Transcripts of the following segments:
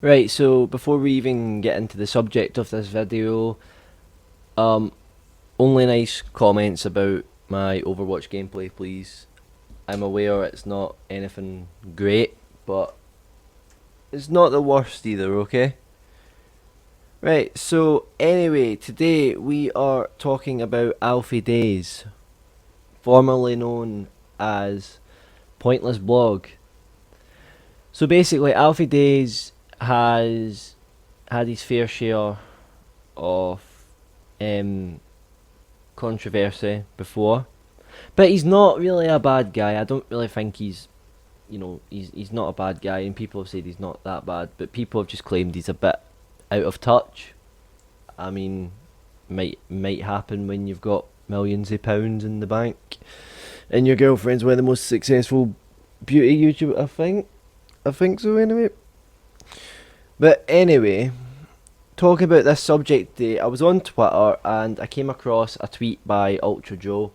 Right, so before we even get into the subject of this video, um, only nice comments about my Overwatch gameplay, please. I'm aware it's not anything great, but it's not the worst either, okay? Right, so anyway, today we are talking about Alfie Deyes, formerly known as Pointless Blog. So basically, Alfie Deyes has had his fair share of um, controversy before, but he's not really a bad guy. I don't really think he's not a bad guy, and people have said he's not that bad, but people have just claimed he's a bit out of touch. I mean, might happen when you've got millions of pounds in the bank, and your girlfriend's one of the most successful beauty YouTubers. I think so anyway. But anyway, talking about this subject today, I was on Twitter and I came across a tweet by Ultra Joe,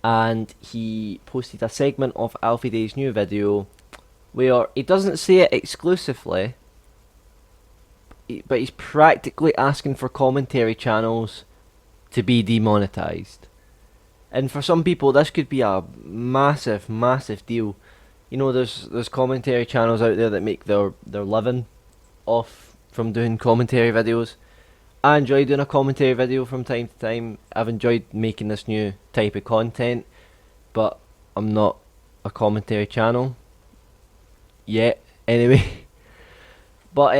and he posted a segment of Alfie Deyes' new video where he doesn't say it exclusively, but he's practically asking for commentary channels to be demonetised. And for some people, this could be a massive, massive deal. You know, there's commentary channels out there that make their living off from doing commentary videos. I enjoy doing a commentary video from time to time. I've enjoyed making this new type of content, but I'm not a commentary channel yet. Anyway, but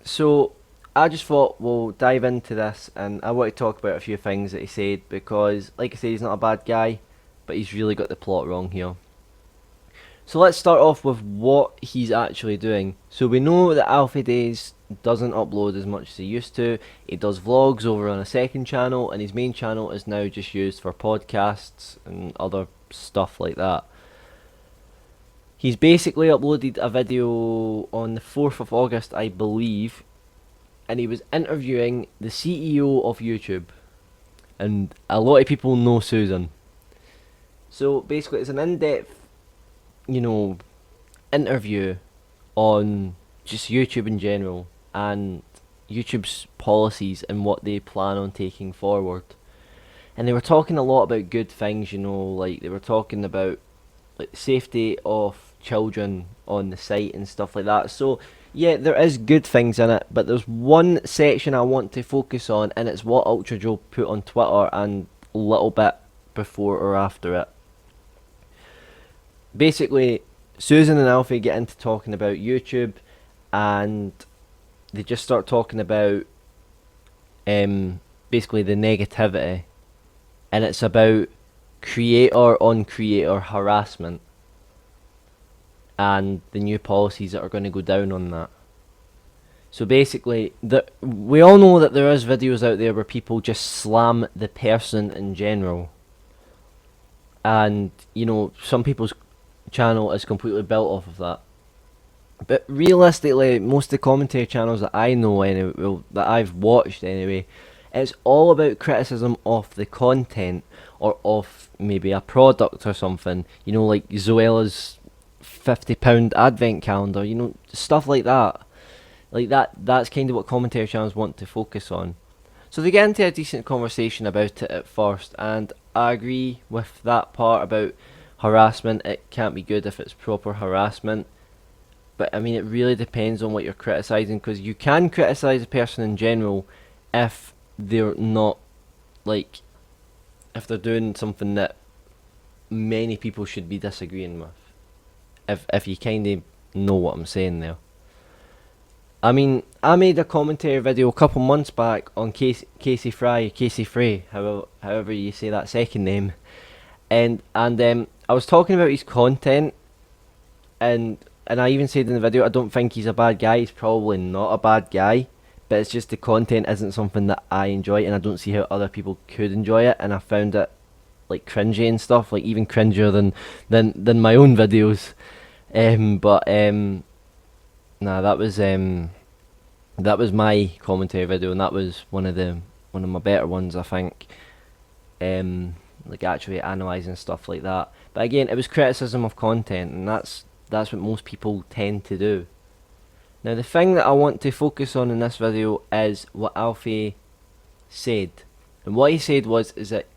so I just thought we'll dive into this, and I want to talk about a few things that he said because, like I said, he's not a bad guy, but he's really got the plot wrong here. So let's start off with what he's actually doing. So we know that Alfie Deyes doesn't upload as much as he used to. He does vlogs over on a second channel, and his main channel is now just used for podcasts and other stuff like that. He's basically uploaded a video on the 4th of August, I believe, and he was interviewing the CEO of YouTube. And a lot of people know Susan. So basically, it's an in-depth, you know, interview on just YouTube in general and YouTube's policies and what they plan on taking forward. And they were talking a lot about good things, like they were talking about like safety of children on the site and stuff like that. So yeah, there is good things in it, but there's one section I want to focus on, and it's what Ultra Joe put on Twitter and a little bit before or after it. Basically, Susan and Alfie get into talking about YouTube, and they just start talking about basically the negativity, and it's about creator on creator harassment and the new policies that are going to go down on that. So basically, we all know that there is videos out there where people just slam the person in general, and some people's channel is completely built off of that. But realistically, most of the commentary channels that I know anyway, well, that I've watched anyway, it's all about criticism of the content or of maybe a product or something. Like Zoella's £50 advent calendar. Stuff like that. Like that's kind of what commentary channels want to focus on. So they get into a decent conversation about it at first, and I agree with that part about harassment. It can't be good if it's proper harassment. But I mean, it really depends on what you're criticising, because you can criticise a person in general if they're not, like, if they're doing something that many people should be disagreeing with. If you kind of know what I'm saying there. I mean, I made a commentary video a couple months back on Casey Frey, however you say that second name, and I was talking about his content, and I even said in the video I don't think he's a bad guy. He's probably not a bad guy, but it's just the content isn't something that I enjoy, and I don't see how other people could enjoy it, and I found it like cringy and stuff, like even cringier than my own videos. Nah, that was my commentary video, and that was one of my better ones, I think. Like actually analysing stuff like that. But again, it was criticism of content, and that's what most people tend to do. Now the thing that I want to focus on in this video is what Alfie said. And what he said is that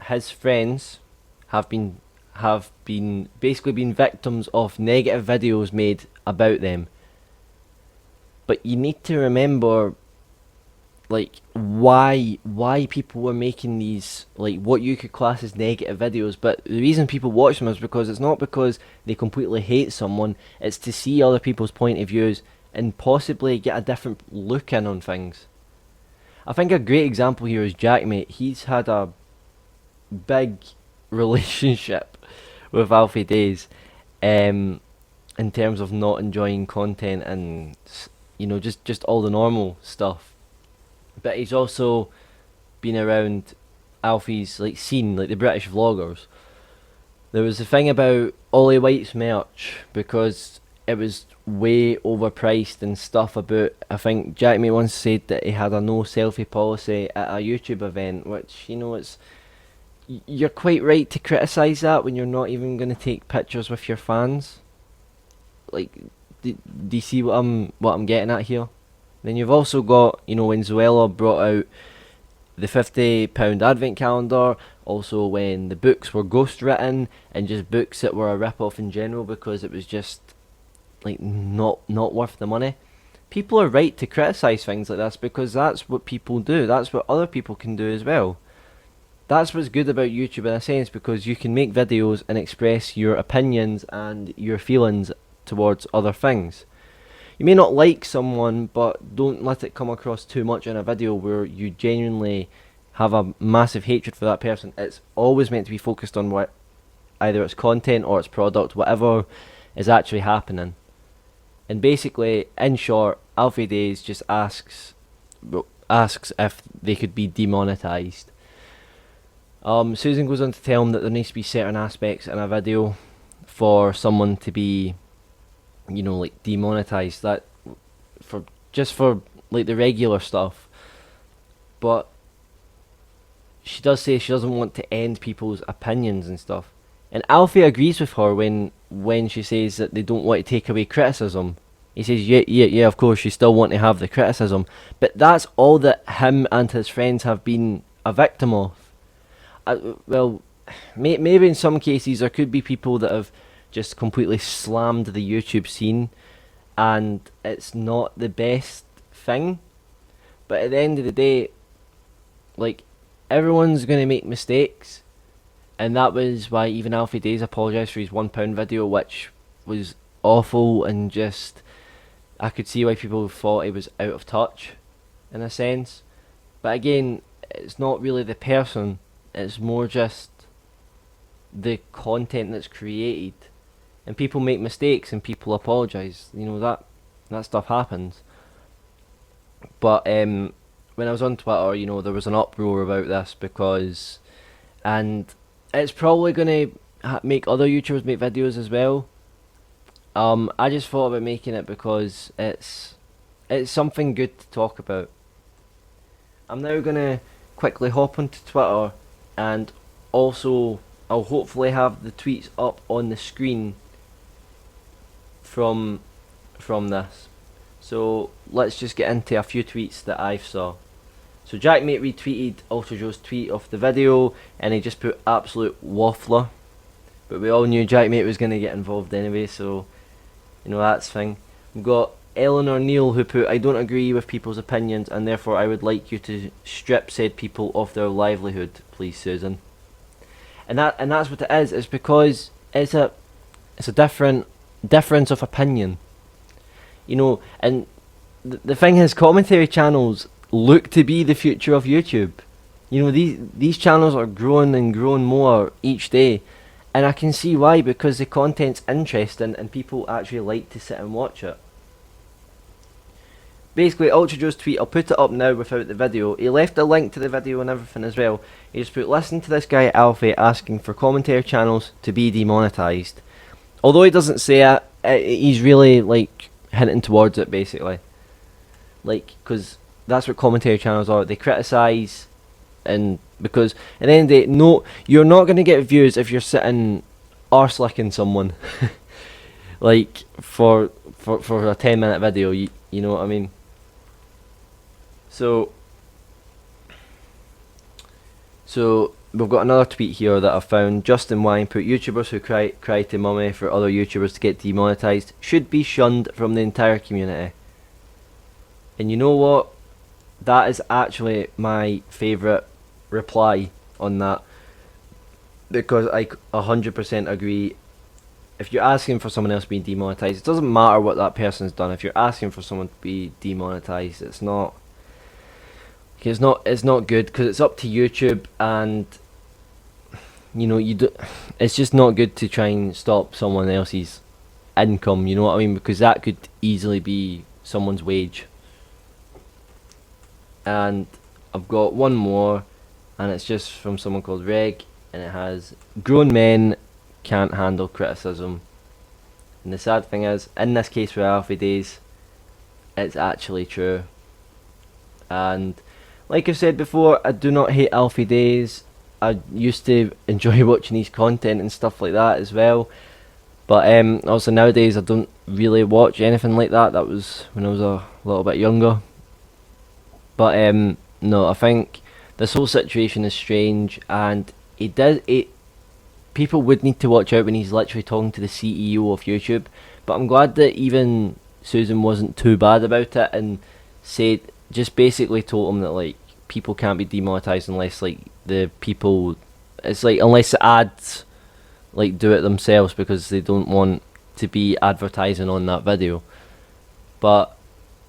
his friends have been basically been victims of negative videos made about them. But you need to remember, like, why people were making these, like, what you could class as negative videos. But the reason people watch them is because it's not because they completely hate someone, it's to see other people's point of views and possibly get a different look in on things. I think a great example here is Jackmate. He's had a big relationship with Alfie Deyes, in terms of not enjoying content and, you know, just all the normal stuff. But he's also been around Alfie's, like, scene, like the British vloggers. There was a thing about Ollie White's merch because it was way overpriced and stuff. About, I think Jackmate once said that he had a no selfie policy at a YouTube event, which, you know, you're quite right to criticise that when you're not even going to take pictures with your fans. Like, do you see what I'm getting at here? Then you've also got, you know, when Zoella brought out the £50 advent calendar, also when the books were ghost written and just books that were a rip off in general because it was just, like, not worth the money. People are right to criticise things like this because that's what people do. That's what other people can do as well. That's what's good about YouTube in a sense, because you can make videos and express your opinions and your feelings towards other things. You may not like someone, but don't let it come across too much in a video where you genuinely have a massive hatred for that person. It's always meant to be focused on what, either its content or its product, whatever is actually happening. And basically, in short, Alfie Deyes just asks if they could be demonetised. Susan goes on to tell him that there needs to be certain aspects in a video for someone to be, you know, like, demonetised. That for like the regular stuff. But she does say she doesn't want to end people's opinions and stuff. And Alfie agrees with her when she says that they don't want to take away criticism. He says, yeah, of course you still want to have the criticism, but that's all that him and his friends have been a victim of. Well, maybe in some cases there could be people that have just completely slammed the YouTube scene and it's not the best thing. But at the end of the day, like, everyone's going to make mistakes, and that was why even Alfie Deyes apologised for his £1 video, which was awful, and just, I could see why people thought he was out of touch in a sense. But again, it's not really the person, it's more just the content that's created. And people make mistakes and people apologise. You know, that stuff happens. But when I was on Twitter, you know, there was an uproar about this because, and it's probably going to make other YouTubers make videos as well. I just thought about making it because it's something good to talk about. I'm now going to quickly hop onto Twitter, and also I'll hopefully have the tweets up on the screen from this. So let's just get into a few tweets that I saw. So Jackmate retweeted Ultra Joe's tweet of the video, and he just put absolute waffler. But we all knew Jackmate was going to get involved anyway, so, you know, that's thing. We've got Eleanor Neal who put, I don't agree with people's opinions and therefore I would like you to strip said people of their livelihood, please, Susan. And that's what it is. It's because it's a difference of opinion. You know, and the thing is, commentary channels look to be the future of YouTube. You know, these channels are growing and growing more each day, and I can see why, because the content's interesting and people actually like to sit and watch it. Basically, Ultra Joe's tweet, I'll put it up now without the video. He left a link to the video and everything as well. He just put, listen to this guy Alfie asking for commentary channels to be demonetised. Although he doesn't say it, he's really, like, hinting towards it, basically. Like, because that's what commentary channels are. They criticise, and because at the end of the day, no, you're not going to get views if you're sitting arse-licking someone. Like, for for a 10-minute video. You know what I mean? So we've got another tweet here that I found. Justin Wine put, YouTubers who cry to mummy for other YouTubers to get demonetized should be shunned from the entire community. And you know what? That is actually my favourite reply on that, because I 100% agree. If you're asking for someone else being demonetized, it doesn't matter what that person's done. If you're asking for someone to be demonetized, it's not good, because it's up to YouTube, and you know, it's just not good to try and stop someone else's income, you know what I mean, because that could easily be someone's wage. And I've got one more, and it's just from someone called Reg, and it has, grown men can't handle criticism. And the sad thing is, in this case with Alfie Deyes, it's actually true. And like I've said before, I do not hate Alfie Deyes. I used to enjoy watching his content and stuff like that as well, but also nowadays I don't really watch anything like that. That was when I was a little bit younger. But no, I think this whole situation is strange, and people would need to watch out when he's literally talking to the CEO of YouTube. But I'm glad that even Susan wasn't too bad about it, and just basically told him that, like, people can't be demonetized unless, like, the people, it's like, unless the ads, like, do it themselves, because they don't want to be advertising on that video. But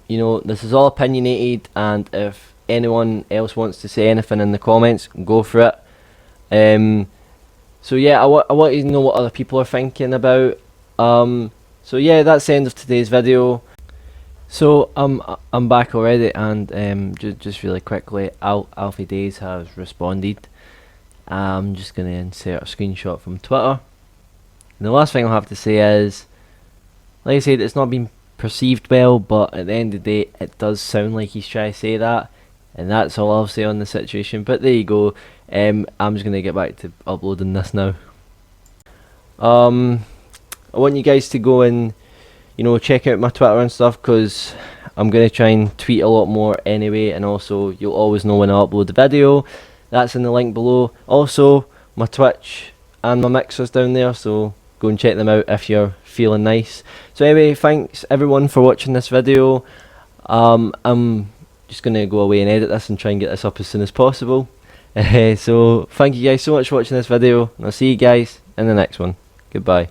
you know, this is all opinionated, and if anyone else wants to say anything in the comments, go for it. So yeah, I want to know what other people are thinking about. So yeah, that's the end of today's video. So I'm back already, and just really quickly, Alfie Deyes has responded. I'm just gonna insert a screenshot from Twitter. And the last thing I'll have to say is, like I said, it's not been perceived well, but at the end of the day, it does sound like he's trying to say that, and that's all I'll say on the situation. But there you go. I'm just gonna get back to uploading this now. I want you guys to go and, you know, check out my Twitter and stuff, because I'm gonna try and tweet a lot more anyway, and also you'll always know when I upload the video. That's in the link below. Also, my Twitch and my Mixer's down there, so go and check them out if you're feeling nice. So anyway, thanks everyone for watching this video. I'm just gonna go away and edit this and try and get this up as soon as possible. So thank you guys so much for watching this video, and I'll see you guys in the next one. Goodbye.